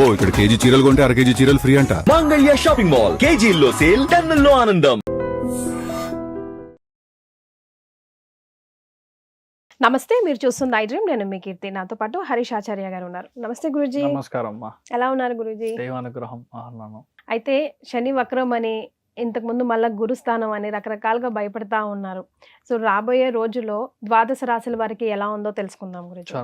అబ్బో ఇక్కడ కేజీ చీరలు కొంటే అర కేజీ చీరలు ఫ్రీ అంట. మంగళ్య షాపింగ్ మాల్, కేజీల్లో సేల్, టన్నుల్లో ఆనందం. నమస్తే, మీరు చూస్తుంది ఐ డ్రీమ్. నేను మీ కీర్తి. నాతో పాటు హరీష్ ఆచార్య గారు ఉన్నారు. నమస్తే గురూజీ. నమస్కారం అమ్మా. ఎలా ఉన్నారు గురూజీ? దైవానుగ్రహం ఆహ్లానం. అయితే శని వక్రం అని, ఇంతకుముందు మళ్ళా గురుస్థానం అని రకరకాలుగా భయపడతా ఉన్నారు. సో రాబోయే రోజుల్లో ద్వాదశ రాశుల వారికి ఎలా ఉందో తెలుసుకుందాం గురూజీ.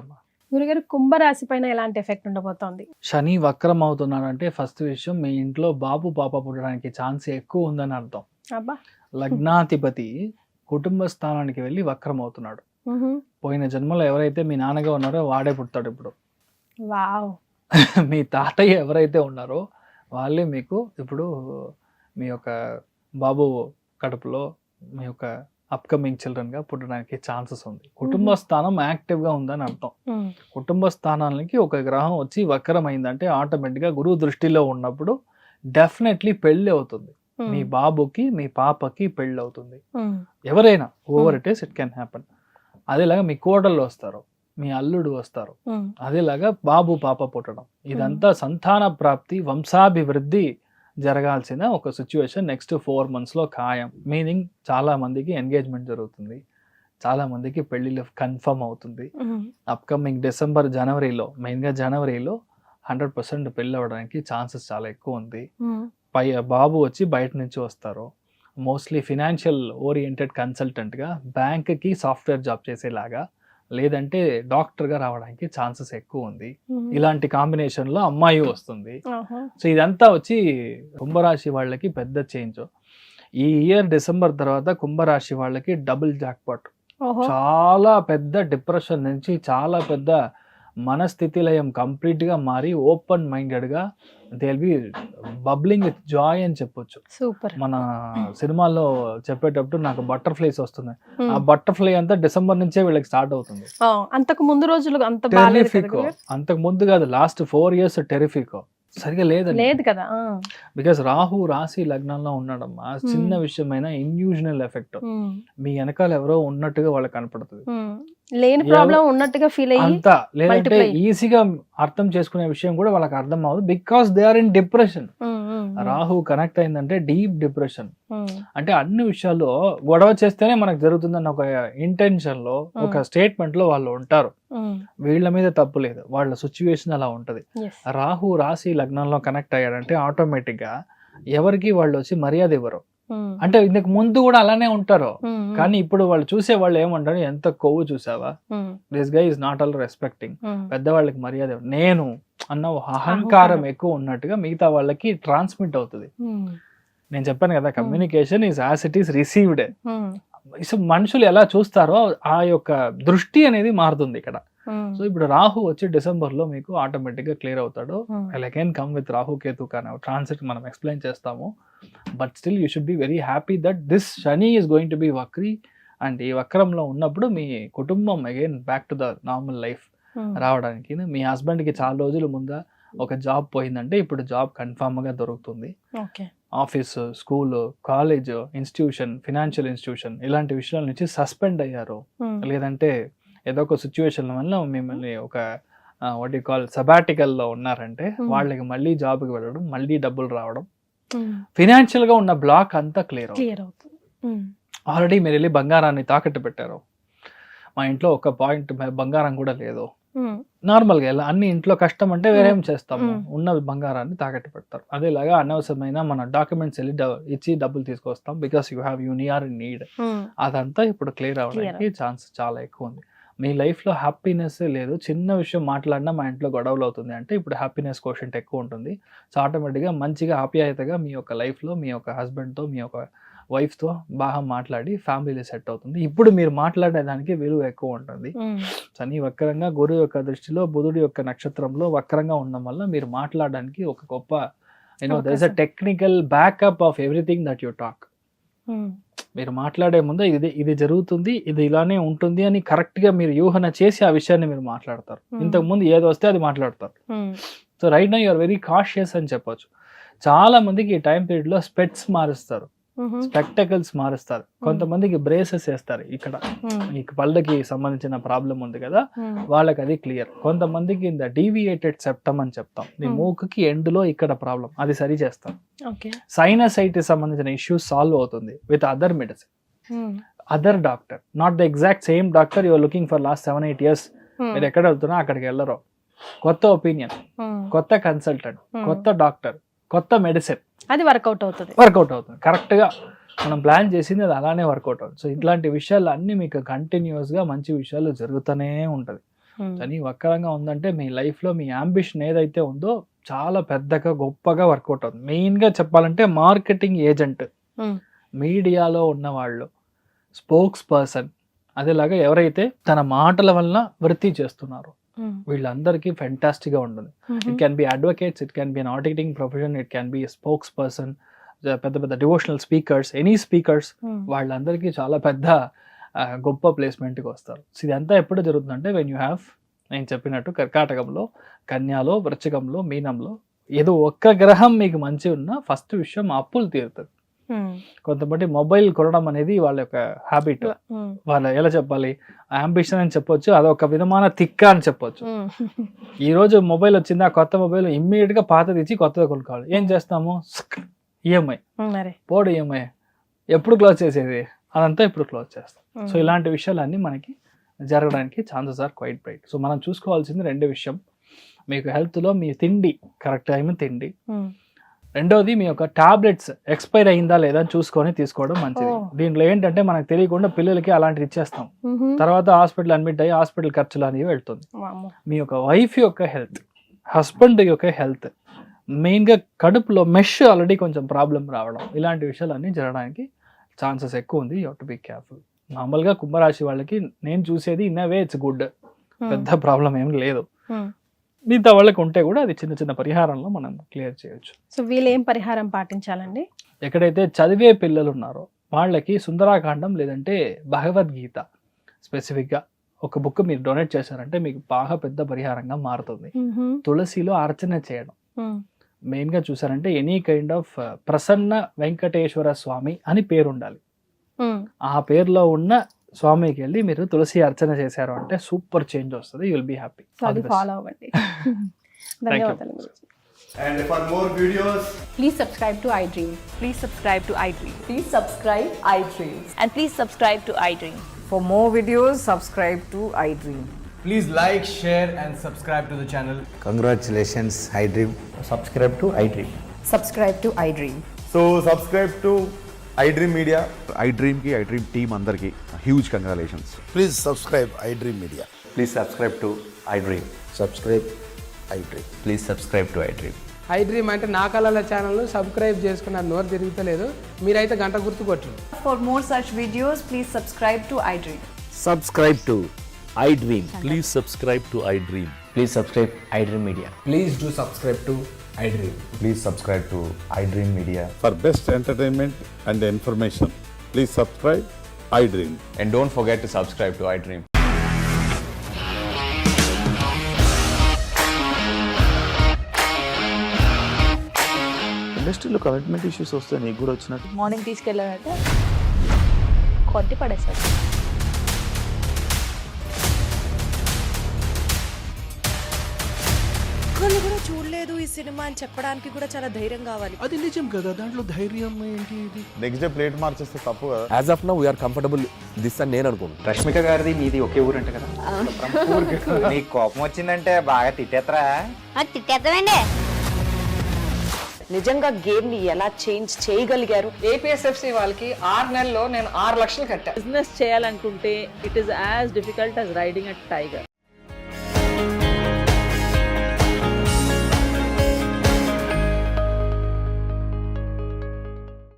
గురుగారు, కుంభరాశి పైన ఎలాంటి ఎఫెక్ట్ ఉండబోతోంది? శని వక్రం అవుతున్నాడంటే ఫస్ట్ విషయం, మీ ఇంట్లో బాబు పాప పుట్టడానికి ఛాన్స్ ఎక్కువ ఉందని అర్థం. అబ్బా. లగ్నాధిపతి కుటుంబ స్థానానికి వెళ్ళి వక్రం అవుతున్నాడు. పోయిన జన్మలో ఎవరైతే మీ నాన్నగా ఉన్నారో వాడే పుడతాడు ఇప్పుడు. వావ్. మీ తాతయ్య ఎవరైతే ఉన్నారో వాళ్ళే మీకు ఇప్పుడు మీ యొక్క బాబు కడుపులో మీ యొక్క అప్కమింగ్ చిల్డ్రన్ గా పుట్టడానికి ఛాన్సెస్ ఉంది. కుటుంబ స్థానం యాక్టివ్ గా ఉందని అర్థం. కుటుంబ స్థానానికి ఒక గ్రహం వచ్చి వక్రం అయిందంటే ఆటోమేటిక్ గా గురువు దృష్టిలో ఉన్నప్పుడు డెఫినెట్లీ పెళ్లి అవుతుంది. మీ బాబుకి మీ పాపకి పెళ్లి అవుతుంది. ఎవరైనా over it is, it can happen. అదేలాగా మీ కోడళ్ళు వస్తారు, మీ అల్లుడు వస్తారు. అదేలాగా బాబు పాప పుట్టడం, ఇదంతా సంతాన ప్రాప్తి, వంశాభివృద్ధి జరగాల్సిన ఒక సిచ్యువేషన్ నెక్స్ట్ 4 months లో ఖాయం. మీనింగ్ చాలా మందికి ఎంగేజ్మెంట్ జరుగుతుంది, చాలా మందికి పెళ్లిళ్ళు కన్ఫర్మ్ అవుతుంది. అప్కమింగ్ డిసెంబర్ జనవరిలో, మెయిన్గా జనవరిలో 100% పెళ్ళి అవ్వడానికి ఛాన్సెస్ చాలా ఎక్కువ ఉంది. బాబు వచ్చి బయట నుంచి వస్తారు. మోస్ట్లీ ఫినాన్షియల్ ఓరియంటెడ్ కన్సల్టెంట్గా, బ్యాంక్కి సాఫ్ట్వేర్ జాబ్ చేసేలాగా, లేదంటే డాక్టర్గా రావడానికి ఛాన్సెస్ ఎక్కువ ఉంది. ఇలాంటి కాంబినేషన్లో అమ్మాయి వస్తుంది. సో ఇదంతా వచ్చి కుంభరాశి వాళ్ళకి పెద్ద చేంజ్. ఈ ఇయర్ డిసెంబర్ తర్వాత కుంభరాశి వాళ్ళకి డబుల్ జాక్పాట్. చాలా పెద్ద డిప్రెషన్ నుంచి చాలా పెద్ద మనస్థితి లయం కంప్లీట్గా మారి ఓపెన్ మైండెడ్గా they will be bubbling with joy అని చెప్పొచ్చు. సూపర్. మన సినిమాల్లో చెప్పేటప్పుడు నాకు బటర్ఫ్లైస్ వస్తున్నాయి. ఆ బటర్ఫ్లై అంతా డిసెంబర్ నుంచే వీళ్ళకి స్టార్ట్ అవుతుంది. అంతకు ముందు రోజులు అంత టెరిఫిక్. అంతకు ముందు కాదు, లాస్ట్ 4 years టెరిఫిక్. సరిగా లేదు కదా. బికాస్ రాహు రాశి లగ్నంలో ఉన్నాడమ్మా. చిన్న విషయమైన ఇన్యూజనల్ ఎఫెక్ట్. మీ వెనకాల ఎవరో ఉన్నట్టుగా వాళ్ళకి కనపడుతుంది, లేని ప్రాబ్లం ఉన్నట్టుగా ఫీల్ అయ్యి అంతా. లేదంటే ఈజీగా అర్థం చేసుకునే విషయం కూడా వాళ్ళకి అర్థం అవ్వదు, because they are in depression. Rahu connect అయిందంటే డీప్ డిప్రెషన్. అంటే అన్ని విషయాల్లో గొడవ చేస్తేనే మనకు జరుగుతుందన్న ఒక ఇంటెన్షన్ లో, ఒక స్టేట్మెంట్ లో వాళ్ళు ఉంటారు. వీళ్ళ మీద తప్పు లేదు, వాళ్ళ సిచ్యువేషన్ అలా ఉంటది. రాహు రాశి లగ్నంలో కనెక్ట్ అయ్యాడంటే ఆటోమేటిక్ గా ఎవరికి వాళ్ళు వచ్చి మర్యాద ఇవ్వరు. అంటే ఇంతకు ముందు కూడా అలానే ఉంటారు, కానీ ఇప్పుడు వాళ్ళు చూసే వాళ్ళు ఏమంటారు, ఎంత కొవ్వు చూసావా, this guy is not all respecting. పెద్దవాళ్ళకి మర్యాద నేను అన్న అహంకారం ఎక్కువ ఉన్నట్టుగా మిగతా వాళ్ళకి ట్రాన్స్మిట్ అవుతుంది. నేను చెప్పాను కదా, communication is as it is received. మనుషులు ఎలా చూస్తారో ఆ యొక్క దృష్టి అనేది మారుతుంది ఇక్కడ. సో ఇప్పుడు రాహు వచ్చి డిసెంబర్ లో మీకు ఆటోమేటిక్ గా క్లియర్ అవుతాడు. I can come with Rahu Ketu కానీ ట్రాన్సిట్ మనం ఎక్స్ప్లెయిన్ చేస్తాము. But still you should be very happy that this Shani is going to be వక్రీ. అండ్ ఈ వక్రంలో ఉన్నప్పుడు మీ కుటుంబం again back to the normal life రావడానికి, మీ హస్బెండ్ కి చాలా రోజుల ముందు ఒక జాబ్ పోయిందంటే ఇప్పుడు జాబ్ కన్ఫర్మ్ గా దొరుకుతుంది. Office, school, college, institution, financial institution ఇలాంటి విషయాల నుంచి సస్పెండ్ అయ్యారు, లేదంటే ఏదో ఒక సిచ్యువేషన్ వల్ల మిమ్మల్ని ఒక వాట్ యు కాల్ సబాటికల్ లో ఉన్నారంటే వాళ్ళకి మళ్ళీ జాబ్కి వెళ్ళడం, మళ్ళీ డబ్బులు రావడం, ఫినాన్షియల్ గా ఉన్న బ్లాక్ అంతా క్లియర్ అవుతుంది. ఆల్రెడీ మీరు వెళ్ళి బంగారాన్ని తాకట్టు పెట్టారు. మా ఇంట్లో ఒక పాయింట్ బంగారం కూడా లేదు. నార్మల్ గా అన్ని ఇంట్లో కష్టం అంటే వేరేం చేస్తాము, ఉన్న బంగారాన్ని తాకట్టు పెడతారు. అదేలాగా అనవసరమైన మన డాక్యుమెంట్స్ వెళ్ళి ఇచ్చి డబ్బులు తీసుకొస్తాం, బికాస్ యూ హ్యావ్ యూనియర్ నీడ్. అదంతా ఇప్పుడు క్లియర్ అవ్వడానికి ఛాన్స్ చాలా ఎక్కువ ఉంది. మీ లైఫ్ లో హ్యాపీనెస్ లేదు, చిన్న విషయం మాట్లాడినా మా ఇంట్లో గొడవలు అవుతుంది అంటే ఇప్పుడు హ్యాపీనెస్ కోషెంట్ ఎక్కువ ఉంటుంది. సో ఆటోమేటిక్గా మంచిగా ఆప్యాయతగా మీ యొక్క లైఫ్ లో మీ యొక్క హస్బెండ్తో, మీ యొక్క వైఫ్తో బాగా మాట్లాడి ఫ్యామిలీ సెట్ అవుతుంది. ఇప్పుడు మీరు మాట్లాడేదానికి విలువ ఎక్కువ ఉంటుంది. శని వక్రంగా గురువు యొక్క దృష్టిలో, బుధుడి యొక్క నక్షత్రంలో వక్రంగా ఉండడం వల్ల మీరు మాట్లాడడానికి ఒక గొప్ప there is a technical backup of everything that you talk. మీరు మాట్లాడే ముందు ఇది జరుగుతుంది, ఇది ఇలానే ఉంటుంది అని కరెక్ట్ గా మీరు యూహన చేసి ఆ విషయాన్ని మీరు మాట్లాడతారు. ఇంతకు ముందు ఏది వస్తే అది మాట్లాడతారు. So right now you are very cautious అని చెప్పొచ్చు. చాలా మందికి ఈ టైం పీరియడ్ లో స్పెట్స్ మారుస్తారు. స్పెక్టకల్స్ మారుస్తారు, కొంతమందికి బ్రేసెస్ వేస్తారు. ఇక్కడ ఈ పళ్ళకి సంబంధించిన ప్రాబ్లం ఉంది కదా, వాళ్ళకి అది క్లియర్. కొంతమందికి ఇంత డీవియేటెడ్ సెప్టమ్ అని చెప్తాం, ఈ మూకుకి ఎండ్ లో ఇక్కడ ప్రాబ్లం, అది సరి చేస్తాం. సైనసైటిస్ సంబంధించిన ఇష్యూస్ సాల్వ్ అవుతుంది with other medicine, other doctor, not the exact same doctor your looking for last 7-8 years. మీరు ఎక్కడ వెళ్తున్నా అక్కడికి వెళ్ళరు. కొత్త ఒపీనియన్, కొత్త కన్సల్టెంట్, కొత్త డాక్టర్, కొత్త మెడిసిన్, అది వర్కౌట్ అవుతుంది. కరెక్ట్ గా మనం ప్లాన్ చేసింది అది అలానే వర్కౌట్ అవుతుంది. సో ఇట్లాంటి విషయాలు అన్ని మీకు కంటిన్యూస్ గా మంచి విషయాలు జరుగుతూనే ఉంటది. కానీ వక్రంగా ఉందంటే మీ లైఫ్ లో మీ అంబిషన్ ఏదైతే ఉందో చాలా పెద్దగా గొప్పగా వర్కౌట్ అవుతుంది. మెయిన్ గా చెప్పాలంటే మార్కెటింగ్ ఏజెంట్, మీడియాలో ఉన్న వాళ్ళు, స్పోక్స్ పర్సన్, అదేలాగా ఎవరైతే తన మాటల వలన వృత్తి చేస్తున్నారో వీళ్ళందరికీ ఫెంటాస్టిక్ గా ఉంటుంది. It can be advocates, it can be an auditing profession, it can be spokes person, పెద్ద పెద్ద డివోషనల్ స్పీకర్స్, ఎనీ స్పీకర్స్, వాళ్ళందరికీ చాలా పెద్ద గొప్ప ప్లేస్మెంట్కి వస్తారు. సో ఇదంతా ఎప్పుడు జరుగుతుందంటే వెన్ యూ హ్యావ్, నేను చెప్పినట్టు కర్కాటకంలో, కన్యాలో, వృశ్చికంలో, మీనంలో ఏదో ఒక్క గ్రహం మీకు మంచి ఉన్నా ఫస్ట్ విషయం అప్పులు తీరుతుంది. కొంతమంది మొబైల్ కొనడం అనేది వాళ్ళ యొక్క హ్యాబిట్, వాళ్ళ ఎలా చెప్పాలి అంబిషన్ అని చెప్పొచ్చు, అదొక విధమైన తిక్క అని చెప్పొచ్చు. ఈ రోజు మొబైల్ వచ్చింది, ఆ కొత్త మొబైల్ ఇమ్మీడియట్ గా పాతది ఇచ్చి కొత్తగా కొనుక్కోవాలి. ఏం చేస్తాము, ఈఎంఐ పోడు, ఈఎంఐ ఎప్పుడు క్లోజ్ చేసేది, అదంతా ఇప్పుడు క్లోజ్ చేస్తాం. సో ఇలాంటి విషయాలన్నీ మనకి జరగడానికి chances are quite bright. So మనం చూసుకోవాల్సింది 2 విషయం, మీకు హెల్త్ లో మీ తిండి కరెక్ట్ టైం తిండి, రెండోది మీ యొక్క టాబ్లెట్స్ ఎక్స్పైర్ అయిందా లేదా అని చూసుకొని తీసుకోవడం మంచిది. దీంట్లో ఏంటంటే మనకు తెలియకుండా పిల్లలకి అలాంటివి ఇచ్చేస్తాం, తర్వాత హాస్పిటల్ అడ్మిట్ అయ్యి హాస్పిటల్ ఖర్చులు అనేవి వెళ్తుంది. మీ యొక్క వైఫ్ యొక్క హెల్త్, హస్బెండ్ యొక్క హెల్త్, మెయిన్ గా కడుపులో మెష్ ఆల్రెడీ కొంచెం ప్రాబ్లం రావడం, ఇలాంటి విషయాలన్నీ జరగడానికి ఛాన్సెస్ ఎక్కువ ఉంది. You have to be careful. మామూలుగా కుంభరాశి వాళ్ళకి నేను చూసేది ఇన్ వే ఇట్స్ గుడ్, పెద్ద ప్రాబ్లం ఏం లేదు. మిగతా వాళ్ళకి ఉంటే కూడా అది చిన్న చిన్న పరిహారంలో మనం క్లియర్ చేయొచ్చు. సో వీళ్ళు ఏం పరిహారం పాటించాలండి? ఎక్కడైతే చదివే పిల్లలు ఉన్నారో వాళ్ళకి సుందరాకాండం లేదంటే భగవద్గీత స్పెసిఫిక్గా ఒక బుక్ మీరు డొనేట్ చేశారంటే మీకు బాగా పెద్ద పరిహారంగా మారుతుంది. తులసిలో అర్చన చేయడం, మెయిన్గా చూసారంటే any kind of Prasanna Venkateswara Swamy అని పేరు ఉండాలి. ఆ పేరులో ఉన్న స్వామికి వెళ్ళి మీరు తులసి అర్చన చేశారు అంటే సూపర్ చేంజ్ వస్తుంది. You will be happy. Follow అవ్వండి. ధన్యవాదాలు. And for more videos, please subscribe to iDream. Please subscribe to iDream. Please subscribe iDream. And please subscribe to iDream. For more videos, subscribe to iDream. please like, share and subscribe to the channel. Congratulations, iDream. Subscribe to iDream. Subscribe to iDream. So subscribe to iDream Media. iDream కి iDream team అందరికి huge congratulations. Please subscribe iDream Media. Please subscribe to iDream. Subscribe iDream. Please subscribe to iDream. iDream అంటే నా కళల channel subscribe చేసుకున్నారు, నోరు తిరుగుతలేదు, మీరైతే గంట గుర్తు కొట్టండి. For more such videos, please subscribe to iDream. Subscribe to iDream. Please subscribe to iDream. Please subscribe iDream Media. Please do subscribe to iDream. Please subscribe to iDream Media. For best entertainment and information, please subscribe iDream. And don't forget to subscribe to iDream. ఇండస్ట్రీలో commitment issues వస్తే నీకు కూడా వచ్చినట్టు morning తీసుకెళ్ళారంటే కొట్టి పడేసాడు. ఒక్కళ్ళు కూడా చూడలేదు ఈ సినిమా అని చెప్పడానికి కూడా చాలా ధైర్యం కావాలి. అది నిజం కదా, దాంట్లో ధైర్యం ఏంటి? ఇది నెక్స్ట్ డే ప్లేట్ మార్చేస్తే తప్పు కదా. As of now, we are comfortable this అని నేను అనుకుంటున్నాను. రష్మిక గారిది మీది ఒకే ఊరంట కదా. నీకు కోపం వచ్చిందంటే బాగా తిట్టేత్తరా? తిట్టేద్దామండి. నిజంగా గేమ్ ని ఎలా చేంజ్ చేయగలిగారు? ఏపీఎస్ఎఫ్సి వాళ్ళకి 6 నెలల్లో నేను 6 లక్షలు కట్టా. బిజినెస్ చేయాలనుకుంటే it is as difficult as riding a tiger.